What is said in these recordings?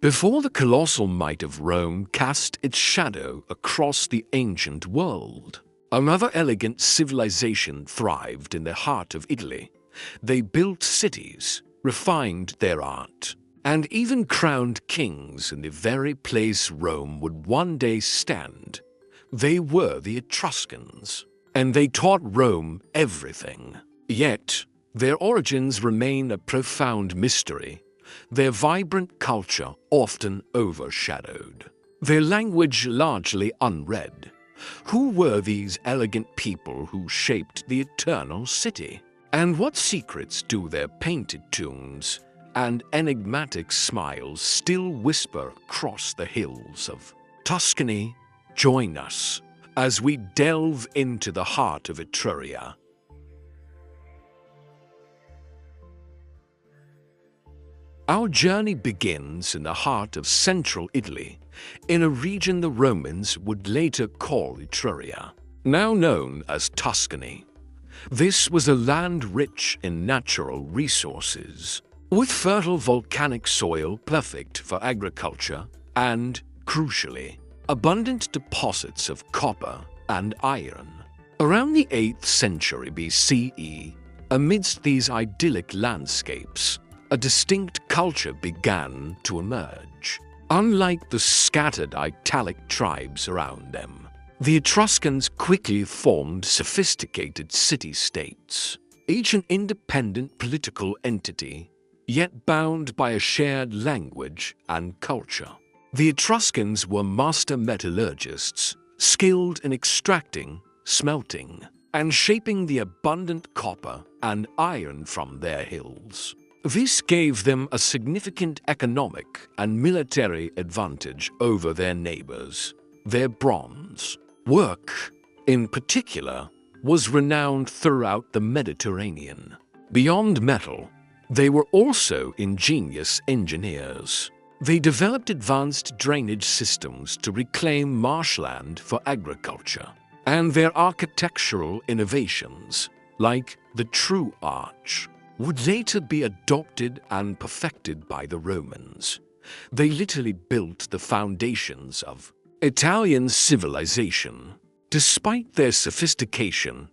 Before the colossal might of Rome cast its shadow across the ancient world, another elegant civilization thrived in the heart of Italy. They built cities, refined their art, and even crowned kings in the very place Rome would one day stand. They were the Etruscans, and they taught Rome everything. Yet, their origins remain a profound mystery, their vibrant culture often overshadowed, their language largely unread. Who were these elegant people who shaped the eternal city? And what secrets do their painted tombs and enigmatic smiles still whisper across the hills of Tuscany? Join us as we delve into the heart of Etruria. Our journey begins in the heart of central Italy, in a region the Romans would later call Etruria, now known as Tuscany. This was a land rich in natural resources, with fertile volcanic soil perfect for agriculture and, crucially, abundant deposits of copper and iron. Around the 8th century BCE, amidst these idyllic landscapes, a distinct culture began to emerge. Unlike the scattered Italic tribes around them, the Etruscans quickly formed sophisticated city-states, each an independent political entity, yet bound by a shared language and culture. The Etruscans were master metallurgists, skilled in extracting, smelting, and shaping the abundant copper and iron from their hills. This gave them a significant economic and military advantage over their neighbors. Their bronze work, in particular, was renowned throughout the Mediterranean. Beyond metal, they were also ingenious engineers. They developed advanced drainage systems to reclaim marshland for agriculture, and their architectural innovations, like the True Arch, would later be adopted and perfected by the Romans. They literally built the foundations of Italian civilization. Despite their sophistication,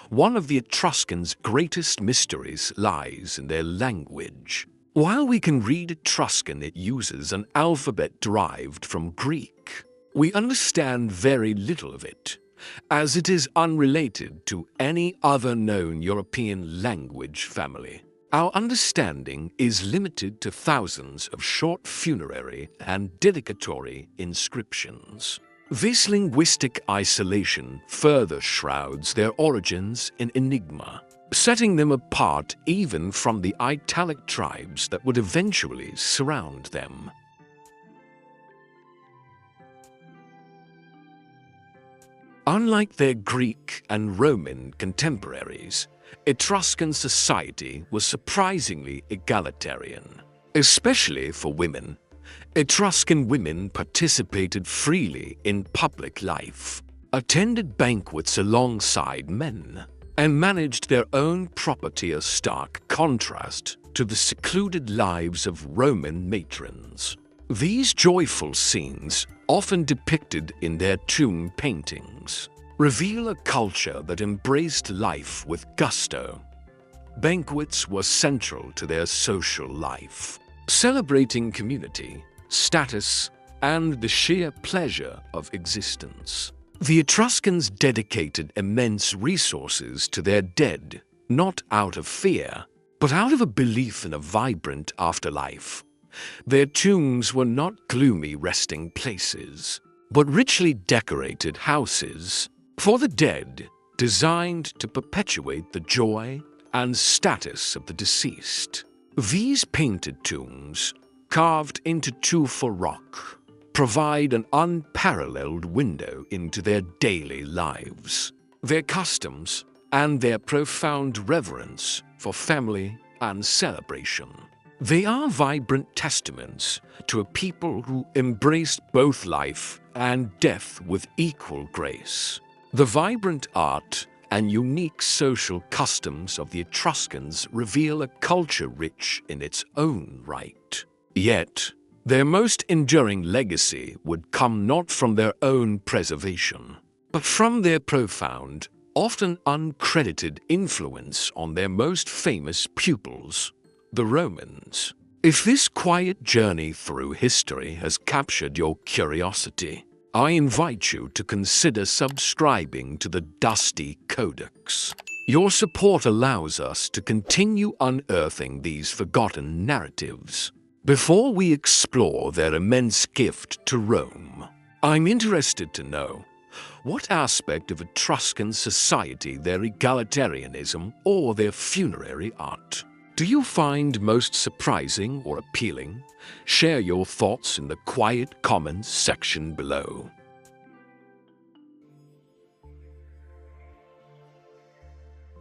one of the Etruscans' greatest mysteries lies in their language. While we can read Etruscan, it uses an alphabet derived from Greek. We understand very little of it, as it is unrelated to any other known European language family. Our understanding is limited to thousands of short funerary and dedicatory inscriptions. This linguistic isolation further shrouds their origins in enigma, setting them apart even from the Italic tribes that would eventually surround them. Unlike their Greek and Roman contemporaries, Etruscan society was surprisingly egalitarian, especially for women. Etruscan women participated freely in public life, attended banquets alongside men, and managed their own property, a stark contrast to the secluded lives of Roman matrons. These joyful scenes, often depicted in their tomb paintings, reveal a culture that embraced life with gusto. Banquets were central to their social life, celebrating community, status, and the sheer pleasure of existence. The Etruscans dedicated immense resources to their dead, not out of fear, but out of a belief in a vibrant afterlife. Their tombs were not gloomy resting places, but richly decorated houses for the dead, designed to perpetuate the joy and status of the deceased. These painted tombs, carved into tufa rock, provide an unparalleled window into their daily lives, their customs, and their profound reverence for family and celebration. They are vibrant testaments to a people who embraced both life and death with equal grace. The vibrant art and unique social customs of the Etruscans reveal a culture rich in its own right. Yet, Their most enduring legacy would come not from their own preservation, but from their profound, often uncredited influence on their most famous pupils, the Romans. If this quiet journey through history has captured your curiosity, I invite you to consider subscribing to the Dusty Codex. Your support allows us to continue unearthing these forgotten narratives. Before we explore their immense gift to Rome, I'm interested to know what aspect of Etruscan society, their egalitarianism, or their funerary art do you find most surprising or appealing? Share your thoughts in the quiet comments section below.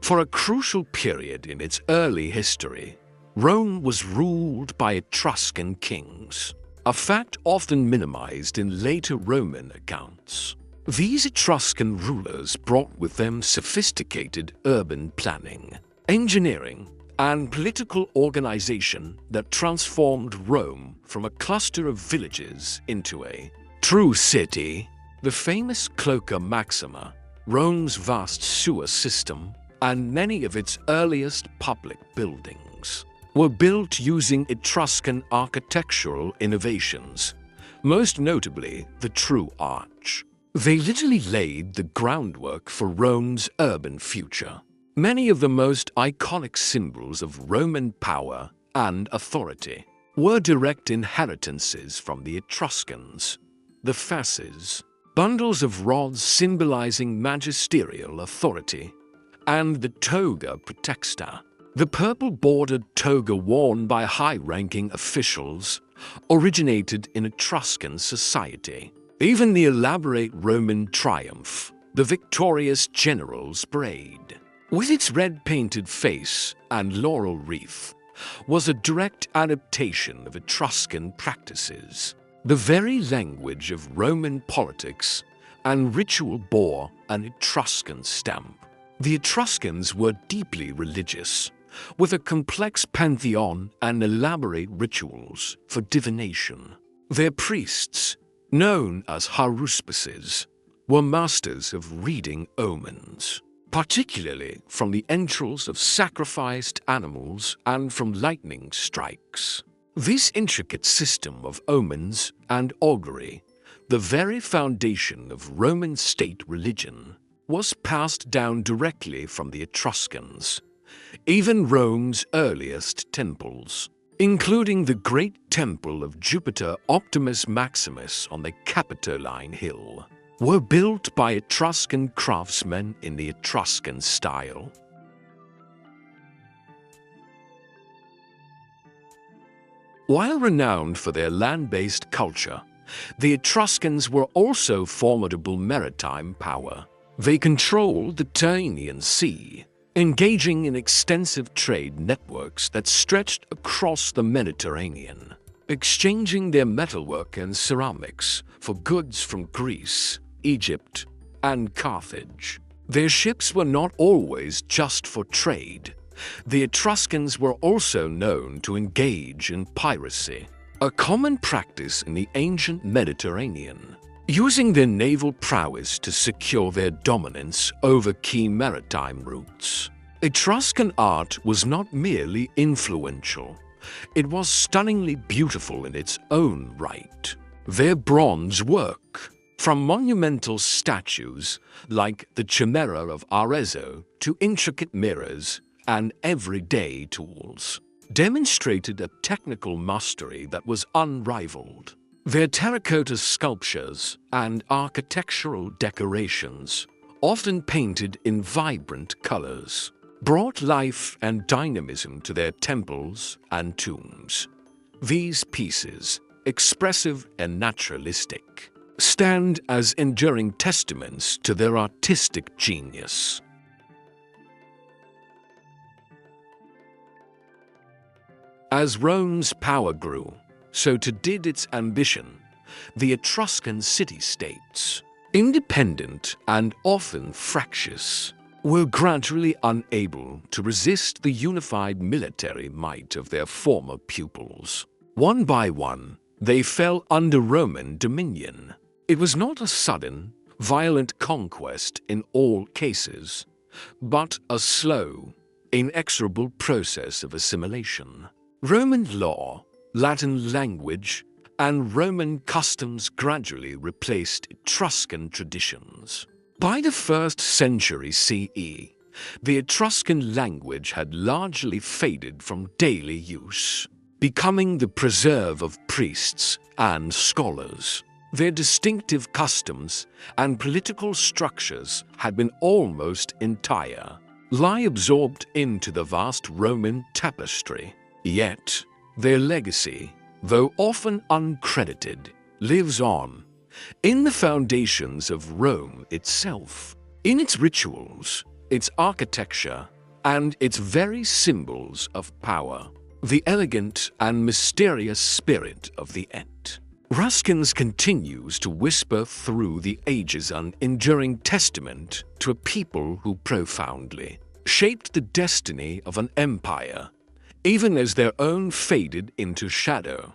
For a crucial period in its early history, Rome was ruled by Etruscan kings, a fact often minimized in later Roman accounts. These Etruscan rulers brought with them sophisticated urban planning, engineering, and political organization that transformed Rome from a cluster of villages into a true city. The famous Cloaca Maxima, Rome's vast sewer system, and many of its earliest public buildings were built using Etruscan architectural innovations, most notably the True Arch. They literally laid the groundwork for Rome's urban future. Many of the most iconic symbols of Roman power and authority were direct inheritances from the Etruscans. The fasces, bundles of rods symbolizing magisterial authority, and the toga praetexta, the purple-bordered toga worn by high-ranking officials, originated in Etruscan society. Even the elaborate Roman triumph, the victorious general's parade, with its red-painted face and laurel wreath, was a direct adaptation of Etruscan practices. The very language of Roman politics and ritual bore an Etruscan stamp. The Etruscans were deeply religious, with a complex pantheon and elaborate rituals for divination. Their priests, known as haruspices, were masters of reading omens, particularly from the entrails of sacrificed animals and from lightning strikes. This intricate system of omens and augury, the very foundation of Roman state religion, was passed down directly from the Etruscans. Even Rome's earliest temples, including the great temple of Jupiter Optimus Maximus on the Capitoline Hill, were built by Etruscan craftsmen in the Etruscan style. While renowned for their land-based culture, the Etruscans were also formidable maritime power. They controlled the Tyrrhenian Sea, engaging in extensive trade networks that stretched across the Mediterranean, exchanging their metalwork and ceramics for goods from Greece, Egypt, and Carthage. Their ships were not always just for trade. The Etruscans were also known to engage in piracy, a common practice in the ancient Mediterranean, using their naval prowess to secure their dominance over key maritime routes. Etruscan art was not merely influential, it was stunningly beautiful in its own right. Their bronze work, from monumental statues like the Chimera of Arezzo to intricate mirrors and everyday tools, demonstrated a technical mastery that was unrivaled. Their terracotta sculptures and architectural decorations, often painted in vibrant colors, brought life and dynamism to their temples and tombs. These pieces, expressive and naturalistic, stand as enduring testaments to their artistic genius. As Rome's power grew, so too did its ambition. The Etruscan city-states, independent and often fractious, were gradually unable to resist the unified military might of their former pupils. One by one, they fell under Roman dominion. It was not a sudden, violent conquest in all cases, but a slow, inexorable process of assimilation. Roman law, Latin language, and Roman customs gradually replaced Etruscan traditions. By the 1st century CE, the Etruscan language had largely faded from daily use, becoming the preserve of priests and scholars. Their distinctive customs and political structures had been almost entire, lie absorbed into the vast Roman tapestry. Yet, their legacy, though often uncredited, lives on in the foundations of Rome itself, in its rituals, its architecture, and its very symbols of power. The elegant and mysterious spirit of the Etruscans continues to whisper through the ages, an enduring testament to a people who profoundly shaped the destiny of an empire, even as their own faded into shadow.